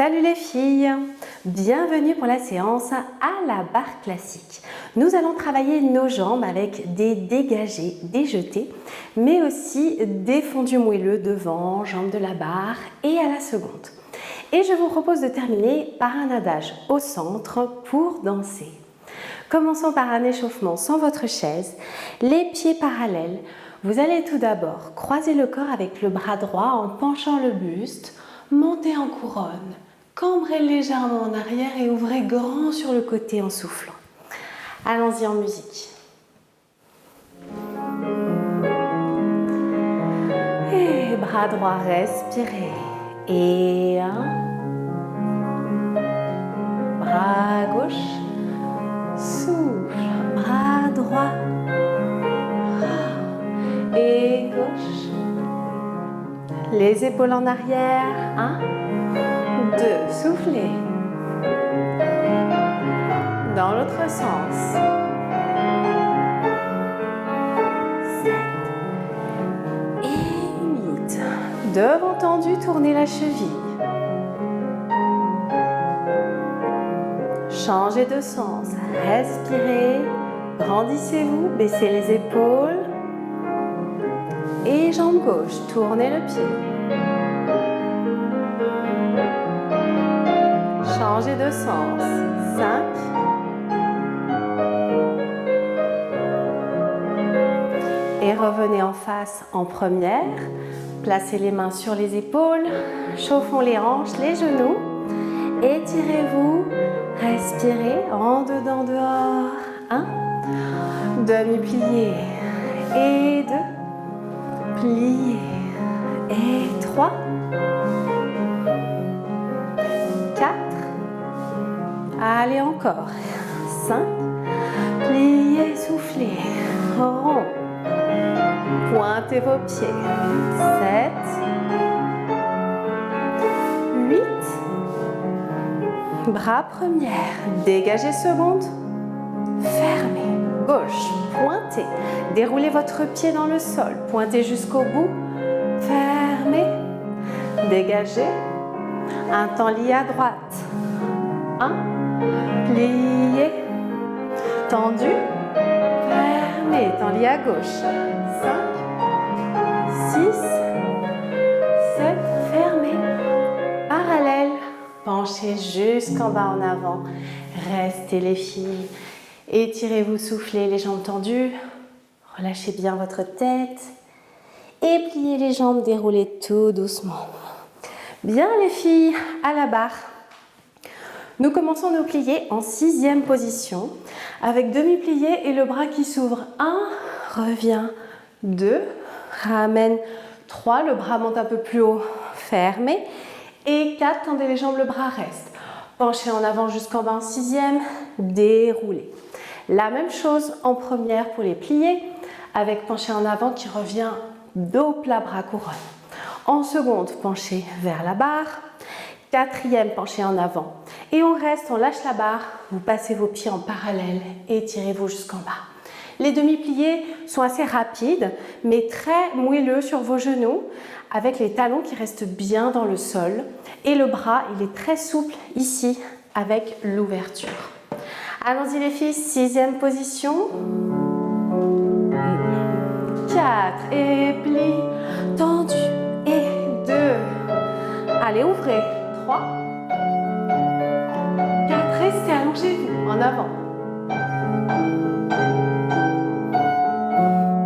Salut les filles, bienvenue pour la séance à la barre classique. Nous allons travailler nos jambes avec des dégagés, des jetés, mais aussi des fondus moelleux devant, jambes de la barre et à la seconde. Et je vous propose de terminer par un adage au centre pour danser. Commençons par un échauffement sans votre chaise, les pieds parallèles. Vous allez tout d'abord croiser le corps avec le bras droit en penchant le buste, montez en couronne, cambrez légèrement en arrière et ouvrez grand sur le côté en soufflant. Allons-y en musique. Et bras droit, respirez. Et un. Bras gauche, souffle, bras droit. Et gauche. Les épaules en arrière. 1, 2, soufflez. Dans l'autre sens. 7 et 8. Devant tendu, tournez la cheville. Changez de sens. Respirez. Grandissez-vous, baissez les épaules. Et jambe gauche, tournez le pied. Changez de sens. 5. Et revenez en face en première. Placez les mains sur les épaules. Chauffons les hanches, les genoux. Étirez-vous. Respirez. En dedans, dehors. 1. Demi-plié. Et 2. Plié. Et 3. 4. Allez encore. 5. Pliez, soufflez. Rond. Pointez vos pieds. 7. 8. Bras première. Dégagez seconde. Fermez. Gauche. Pointez. Déroulez votre pied dans le sol. Pointez jusqu'au bout. Fermez. Dégagez. Un temps lié à droite. 1. Plié. Tendu. Fermez. Temps lié à gauche. 5. 6. 7. Fermez. Parallèle. Penchez jusqu'en bas en avant. Restez les filles. Étirez-vous, soufflez les jambes tendues. Relâchez bien votre tête. Et pliez les jambes, déroulez tout doucement. Bien les filles, à la barre. Nous commençons nos pliés en 6e position avec demi-plié et le bras qui s'ouvre. 1, revient. 2, ramène. 3, le bras monte un peu plus haut, fermez. Et 4, tendez les jambes, le bras reste. Penchez en avant jusqu'en bas en 6e, déroulez. La même chose en première pour les pliés avec penché en avant qui revient dos plat, bras couronne. En seconde, penché vers la barre. 4e, penché en avant. Et on reste, on lâche la barre, vous passez vos pieds en parallèle et étirez-vous jusqu'en bas. Les demi-pliés sont assez rapides, mais très moelleux sur vos genoux, avec les talons qui restent bien dans le sol. Et le bras, il est très souple ici, avec l'ouverture. Allons-y les filles, 6e position. 4 et pli, tendu. Et 2. Allez, ouvrez. 3. 4, restez, allongez-vous en avant.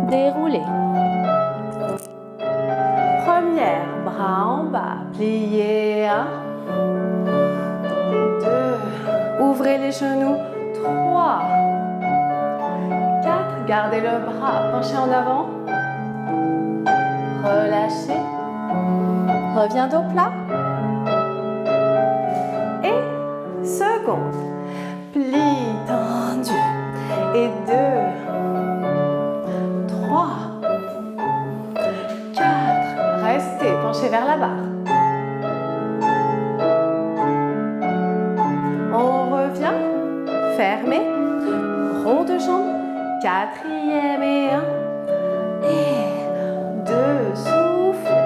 Déroulez. Première, bras en bas, pliez. 1. 2. Ouvrez les genoux. 3. 4. Gardez le bras, penchez en avant. Relâchez. Reviens dos plat. Et seconde. Plie tendu. Et 2. 3. 4. Restez, penchez vers la barre. On revient. Fermez. Rond de jambe. 4e et 1. Et 2. Souffle.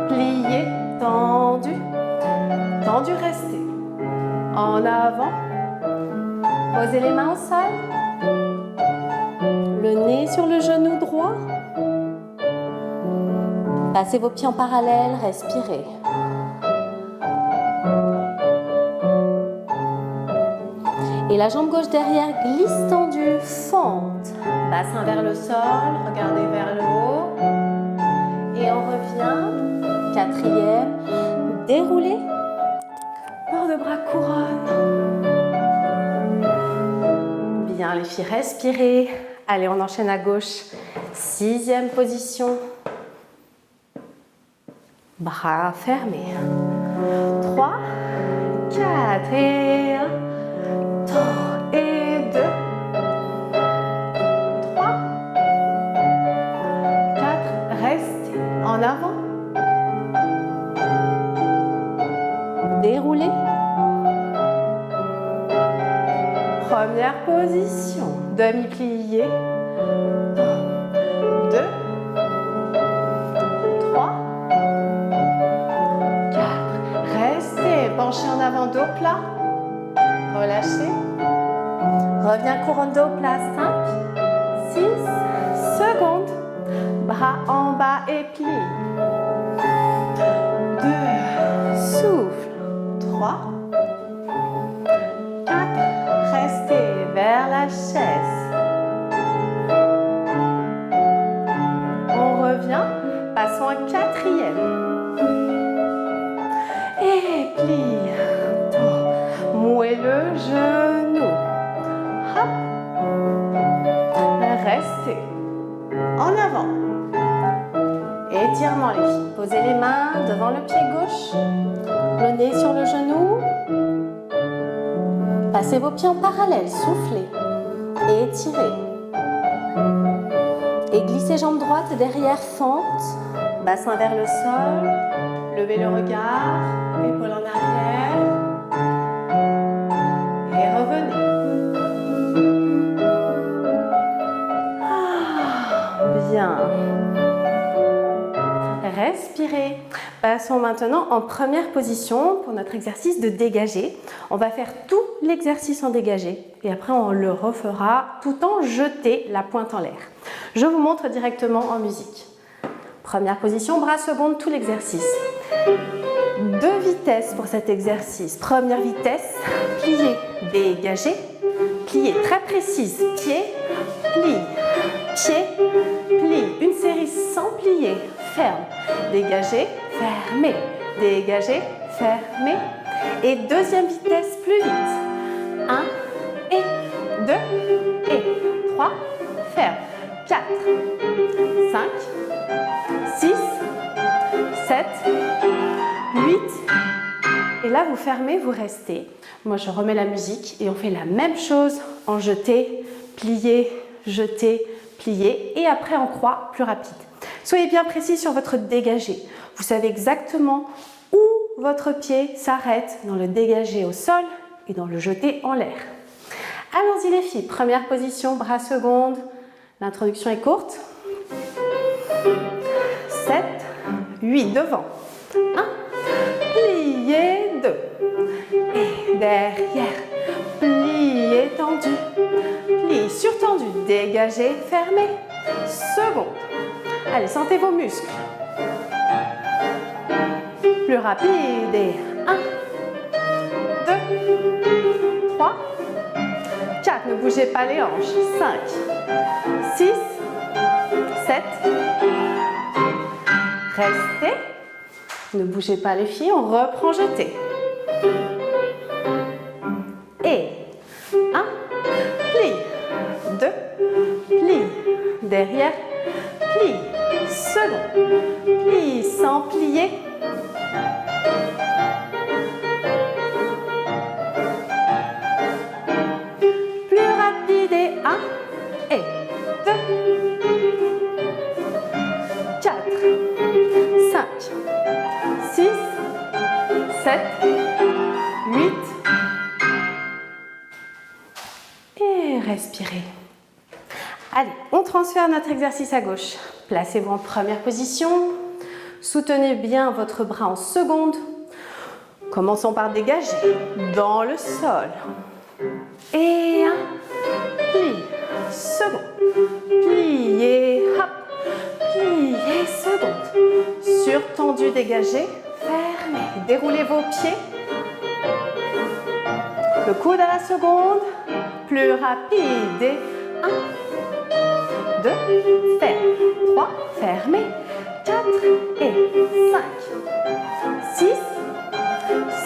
Plié. Tendu. tendu, restez. En avant. Posez les mains au sol. Le nez sur le genou droit. Passez vos pieds en parallèle, respirez. Et la jambe gauche derrière glisse tendue, fente. Bassin vers le sol, regardez vers le haut. Et on revient. Quatrième, déroulez. Bord de bras couronne. Bien les filles, respirez. Allez, on enchaîne à gauche. Sixième position. Bras fermés. 3, 4 et 1. Temps et 2. 3, 4. Restez en avant. Déroulez. Première position. Demi-plié. 2, 3, 4. Restez. Penchez en avant, dos plat. Relâchez. Reviens, couronne dos plat. 5, 6 secondes. Bras en bas et plie. 2, souffle. 3, 4. Restez vers la chaise. On revient. Passons à quatrième. Et plie. Mouez le genou. Hop. Restez. En avant. Étirement les filles. Posez les mains devant le pied gauche. Le nez sur le genou. Passez vos pieds en parallèle. Soufflez. Étirez. Et glissez jambe droite derrière, fente. Bassin vers le sol. Levez le regard. Épaule en arrière. Et revenez. Bien. Respirez. Passons maintenant en première position pour notre exercice de dégagé. On va faire tout l'exercice en dégagé et après on le refera tout en jeté la pointe en l'air. Je vous montre directement en musique. Première position, bras seconde, tout l'exercice. 2 vitesses pour cet exercice. Première vitesse, plier, dégager, plier très précise, pied, plie, pied, plie. Une série sans plier, ferme, dégager, fermer, dégager, fermer. Et deuxième vitesse, plus vite. 1 et 2 et 3, ferme. 4, 5, 6, 7, 8. Et là, vous fermez, vous restez. Moi, je remets la musique et on fait la même chose en jeté, plié, jeté, plié. Et après, en croix, plus rapide. Soyez bien précis sur votre dégagé. Vous savez exactement où votre pied s'arrête dans le dégagé au sol et dans le jeté en l'air. Allons-y les filles. Première position, bras seconde. L'introduction est courte. 7, 8, devant. 1, plié, 2. Et derrière, plié, tendu. Pli, surtendu, dégagé, fermé. Seconde. Allez, sentez vos muscles. Plus rapide. Et 1, 2, 3, 4. Ne bougez pas les hanches. 5, 6, 7. Restez. Ne bougez pas les filles, on reprend jeté. Et 1, plie, 2, plie, derrière, plie, second, plie sans plier. Plus rapide et 1 et 2, 4, 5, 6, 7, 8. Et respirez. Allez, on transfère notre exercice à gauche. Placez-vous en première position. Soutenez bien votre bras en seconde. Commençons par dégager dans le sol. Et un, pli, second, plié, hop, plié, seconde. Surtendu, dégagé, fermez, déroulez vos pieds. Le coude à la seconde, plus rapide. Et 1, 2, ferme, 3, fermez, 4 et 5, 6,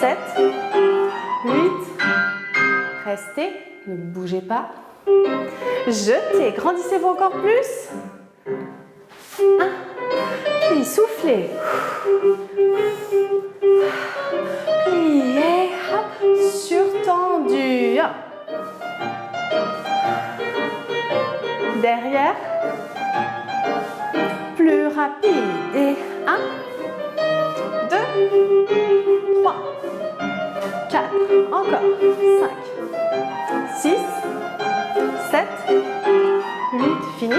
7, 8, restez, ne bougez pas. Jetez, grandissez-vous encore plus. 1, puis soufflez. Pliez, hop, surtendu. Hop. Derrière, plus rapide. Et 1, 2, 3, 4, encore, 5, 6, 7, 8, fini.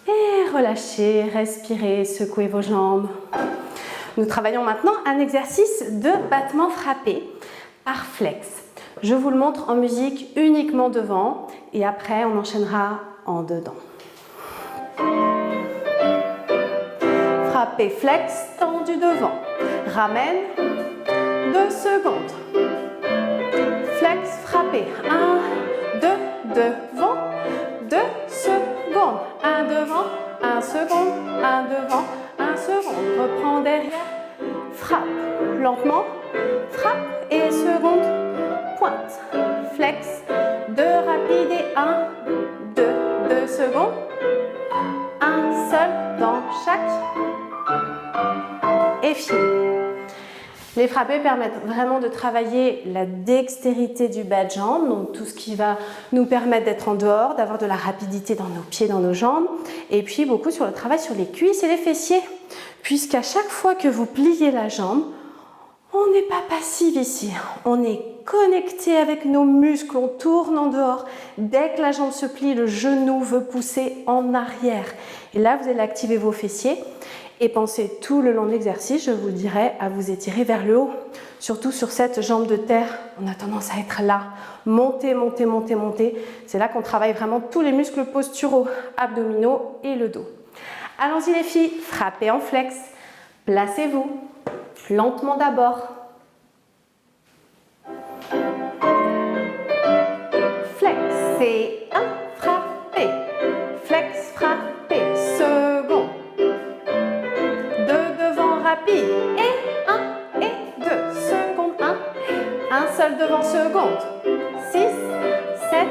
Et relâchez, respirez, secouez vos jambes. Nous travaillons maintenant un exercice de battement frappé par flex. Je vous le montre en musique uniquement devant et après on enchaînera en dedans. Frappez flex, tendu devant. Ramène, 2 secondes. Flex, frappez, 1, 2, devant, 2 secondes. 1 devant, 1 seconde, 1 devant, 1 seconde. Reprends derrière, frappe, lentement, frappe et seconde, pointe. Flex, 2 rapides et 1, 2, 2 secondes. Un seul dans chaque. Et fini. Les frappés permettent vraiment de travailler la dextérité du bas de jambe, donc tout ce qui va nous permettre d'être en dehors, d'avoir de la rapidité dans nos pieds, dans nos jambes, et puis beaucoup sur le travail sur les cuisses et les fessiers, puisqu'à chaque fois que vous pliez la jambe, on n'est pas passif ici, on est connecté avec nos muscles, on tourne en dehors. Dès que la jambe se plie, le genou veut pousser en arrière. Et là, vous allez activer vos fessiers. Et pensez tout le long de l'exercice, je vous dirais, à vous étirer vers le haut. Surtout sur cette jambe de terre, on a tendance à être là. Montez, montez, montez, montez. C'est là qu'on travaille vraiment tous les muscles posturaux, abdominaux et le dos. Allons-y les filles, frappez en flex. Placez-vous. Lentement d'abord. Flex, c'est 1, frappez. Flex, frappez, second. 2 devant, rapide. Et 1 et 2, seconde, 1. Un seul devant, seconde. 6, 7,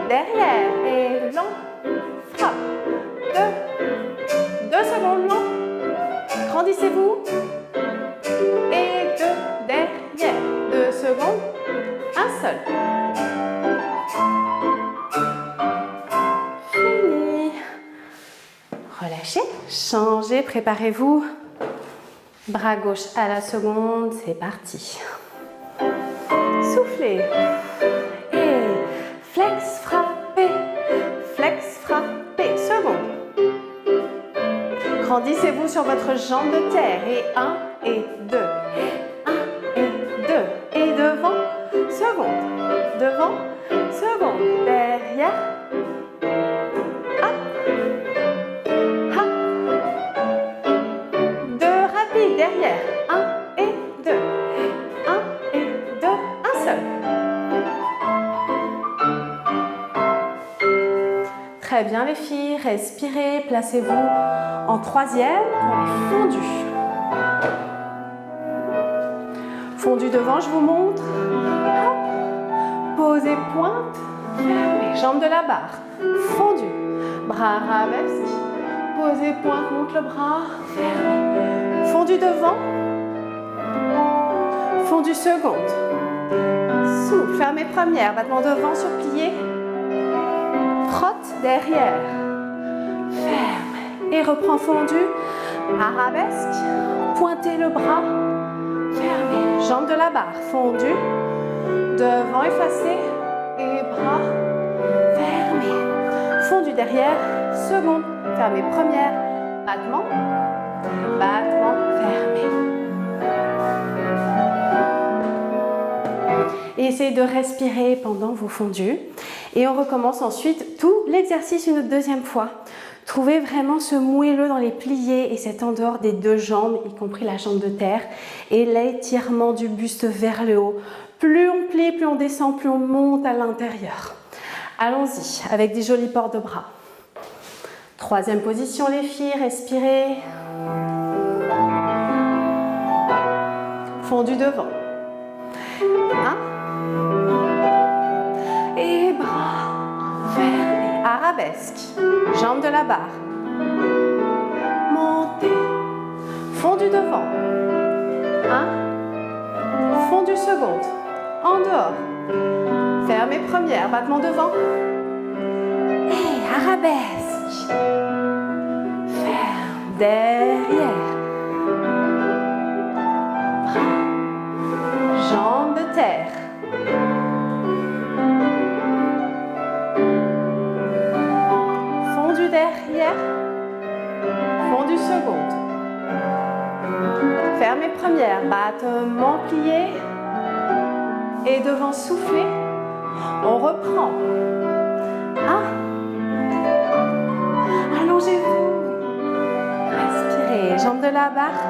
derrière. Et long, frappe. 2 secondes, long. Grandissez-vous. Et 2 derrière, 2 secondes, un seul. Fini. Relâchez, changez, préparez-vous. Bras gauche à la seconde, c'est parti. Soufflez. Et flex, frappez. Flex, frappez. Seconde. Grandissez-vous sur votre jambe de terre. Et 1 et 2. 1 et 2. Et devant, seconde. Devant, seconde. Derrière. Hop. Hop. 2 rapides derrière. 1 et 2. 1 et 2. Un seul. Très bien les filles. Respirez. Placez-vous en troisième pour les fondus. Fondu devant, je vous montre. Hop. Posez pointe, fermez, jambe de la barre. Fondu, bras arabesque. Posez pointe, monte le bras, fermez. Fondu devant. Fondu seconde. Souffle, fermez première, battement devant sur plié. Frotte derrière. Ferme et reprend fondu. Arabesque, pointez le bras. Fermez, jambe de la barre, fondue, devant effacé et bras fermés. Fondu derrière, seconde, fermez première, battement, battement, fermé. Et essayez de respirer pendant vos fondus. Et on recommence ensuite tout l'exercice une deuxième fois. Trouvez vraiment ce moelleux dans les pliés et cet en dehors des deux jambes, y compris la jambe de terre. Et l'étirement du buste vers le haut. Plus on plie, plus on descend, plus on monte à l'intérieur. Allons-y, avec des jolis ports de bras. Troisième position les filles, respirez. Fondu devant. 1. Et bras fermés. Arabesque. Jambe de la barre. Montez. Fondu devant. 1. Fondu seconde. En dehors. Fermez première. Battement devant. Et arabesque. Ferme. Derrière. Jambe de terre. Fondu derrière. Fondu seconde. Fermez première. Battement plié. Et devant souffler. On reprend. 1. Allongez-vous. Respirez. Jambe de la barre.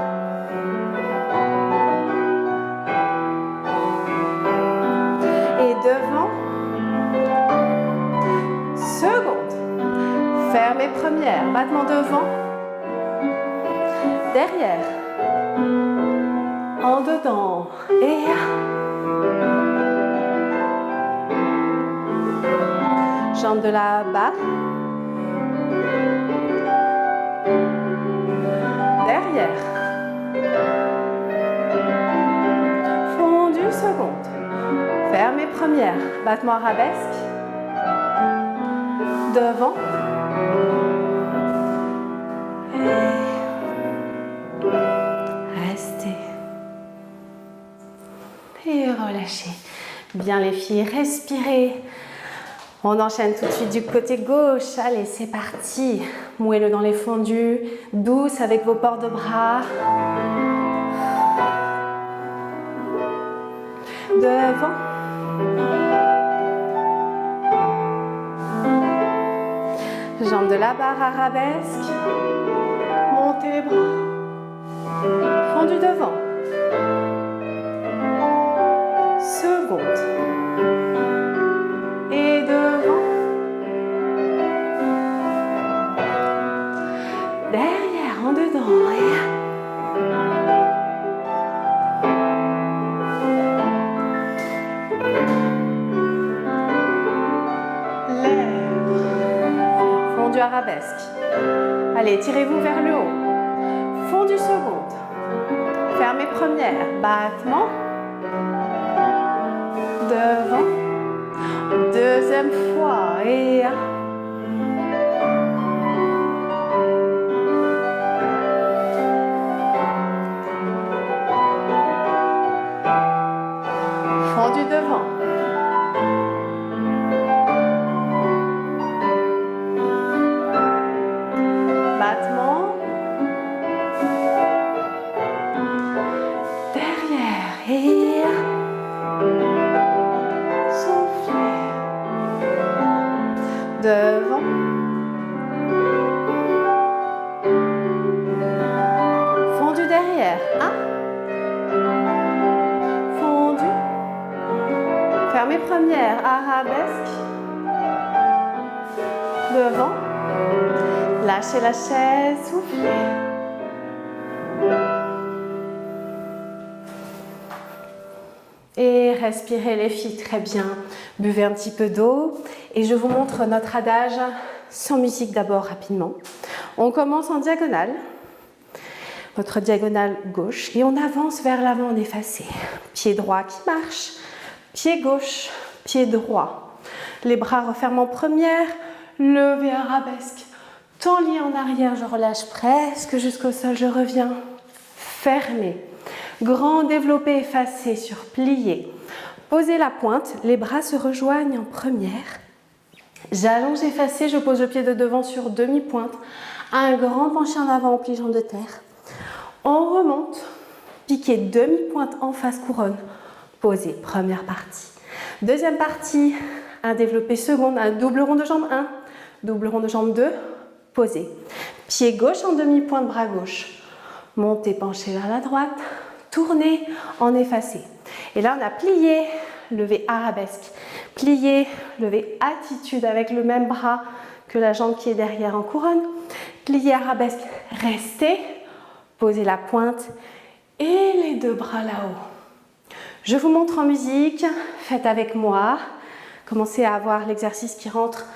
Devant, seconde, fermez première, battement devant, derrière, en dedans, et jambe de la barre, derrière, fondu seconde. Fermez première, battement arabesque, devant, et restez, et relâchez. Bien les filles, respirez. On enchaîne tout de suite du côté gauche, allez c'est parti. Moelleux dans les fondus, douce avec vos ports de bras. Devant. Jambe de la barre arabesque. Montez les bras. Fondu devant. Seconde. Et devant. Derrière, en dedans. Et arabesque. Allez, tirez-vous vers le haut. Fondu seconde. Fermez première. Battement. Devant. Deuxième fois. Et 1. Fondu devant. Devant. Fondu derrière. 1. Fondu. Fermez première. Arabesque. Devant. Lâchez la chaise. Soufflez. Et respirez les filles, très bien. Buvez un petit peu d'eau. Et je vous montre notre adage sans musique d'abord rapidement. On commence en diagonale. Votre diagonale gauche. Et on avance vers l'avant en effacé. Pied droit qui marche. Pied gauche. Pied droit. Les bras referment en première. Levez arabesque. Temps lié en arrière, je relâche presque jusqu'au sol. Je reviens. Fermé. Grand développé effacé sur plié. Posez la pointe, les bras se rejoignent en première. J'allonge effacé, je pose le pied de devant sur demi-pointe. Un grand penché en avant au pli jambe de terre. On remonte, piqué demi-pointe en face couronne. Posez, première partie. Deuxième partie, un développé seconde, un double rond de jambe 1, double rond de jambe 2, posez. Pied gauche en demi-pointe, bras gauche. Montez, penchez vers la droite, tournez en effacé. Et là, on a plié, levé arabesque, plié, levé attitude avec le même bras que la jambe qui est derrière en couronne. Plié arabesque, restez, posez la pointe et les deux bras là-haut. Je vous montre en musique, faites avec moi. Commencez à avoir l'exercice qui rentre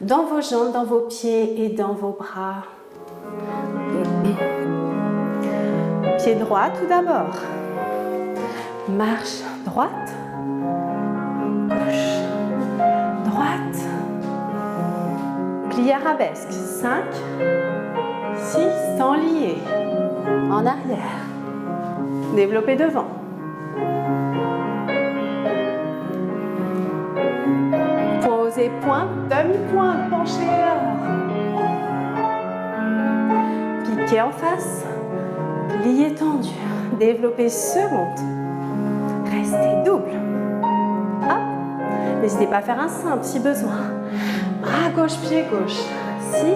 dans vos jambes, dans vos pieds et dans vos bras. Pied droit tout d'abord. Marche droite, gauche, droite. Plie arabesque. 5, 6, temps lié. En arrière. Développez devant. Posez pointe, demi-pointe, penchez là. Piquez en face. Plié tendu. Développez seconde. Restez double. Hop. N'hésitez pas à faire un simple si besoin. Bras gauche, pied gauche. 6, 7,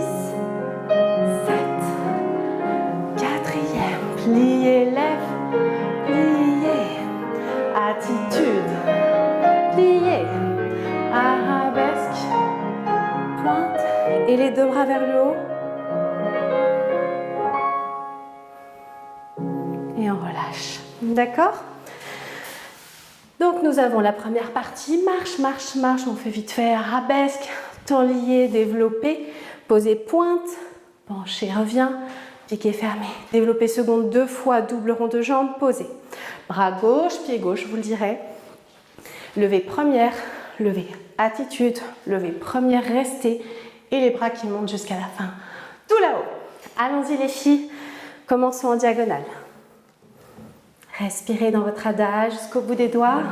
4e. Pliez, lève, pliez. Attitude. Pliez. Arabesque. Pointe. Et les deux bras vers le haut. Et on relâche. D'accord? Donc nous avons la première partie, marche, marche, marche, on fait vite fait arabesque, temps lié, développé, posez pointe, penché, revient, piqué fermé, développé seconde 2 fois, double rond de jambe, posez. Bras gauche, pied gauche, vous le direz. Levez première, levez attitude, levez première, restez et les bras qui montent jusqu'à la fin, tout là-haut. Allons-y les filles, commençons en diagonale. Respirez dans votre adage jusqu'au bout des doigts.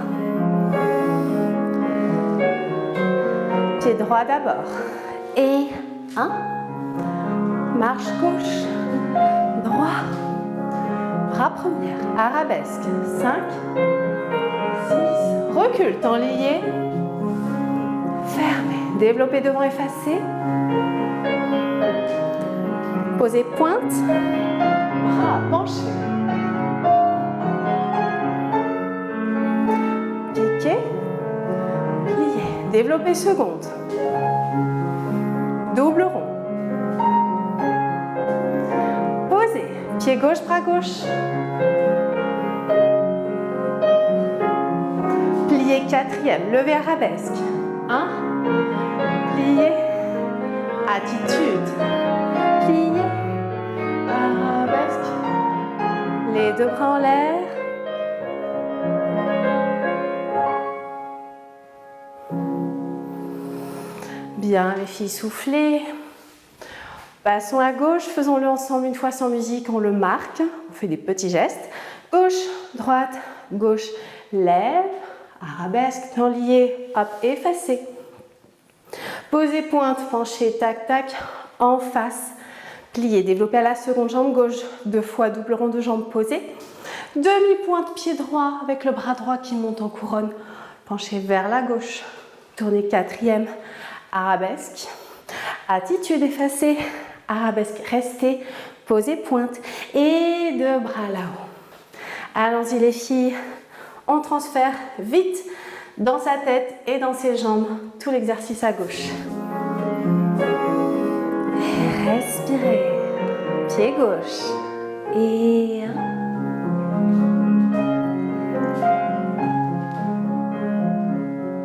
Pied droit d'abord. Et 1. Marche gauche. Droit. Bras première. Arabesque. 5. 6. Recule. Temps lié. Fermez. Développez devant, effacé. Posez pointe. Bras penchés. Plié, développez seconde, double rond, posez, pied gauche, bras gauche, plié 4e, levez arabesque, 1, plié, attitude, plié, arabesque, les deux bras en l'air. Bien, les filles, soufflez. Passons à gauche, faisons-le ensemble une fois sans musique, on le marque, on fait des petits gestes. Gauche, droite, gauche, lève, arabesque, temps lié, hop, effacé. Posez pointe, penchez, tac, tac, en face. Plié, développez à la seconde jambe gauche, 2 fois double rond de jambe posé. Demi-pointe, pied droit avec le bras droit qui monte en couronne. Penchez vers la gauche, tournez 4e. Arabesque, attitude effacée, arabesque, restez, posez pointe et deux bras là-haut. Allons-y les filles, on transfère vite dans sa tête et dans ses jambes tout l'exercice à gauche. Et respirez, pied gauche et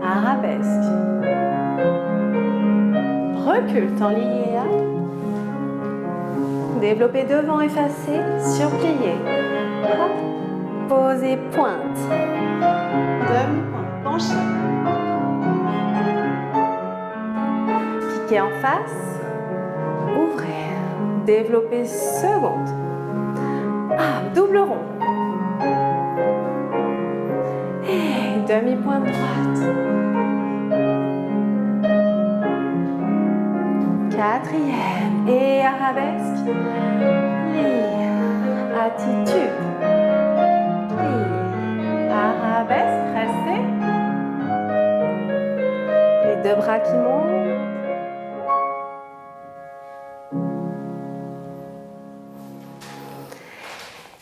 1. Arabesque. Recule, temps lié. Développez devant, effacé, surplié. Posez pointe. Demi-pointe, penché. Piquez en face. Ouvrez. Développez seconde. Double rond. Et demi-pointe droite. 4e et arabesque, plie, attitude, plie, arabesque, restez, qui monte.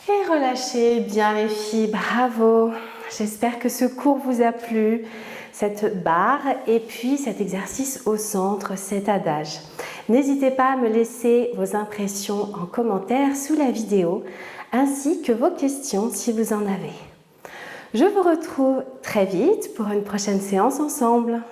Et relâchez bien les filles, bravo. J'espère que ce cours vous a plu, cette barre et puis cet exercice au centre, cet adage. N'hésitez pas à me laisser vos impressions en commentaire sous la vidéo, ainsi que vos questions si vous en avez. Je vous retrouve très vite pour une prochaine séance ensemble.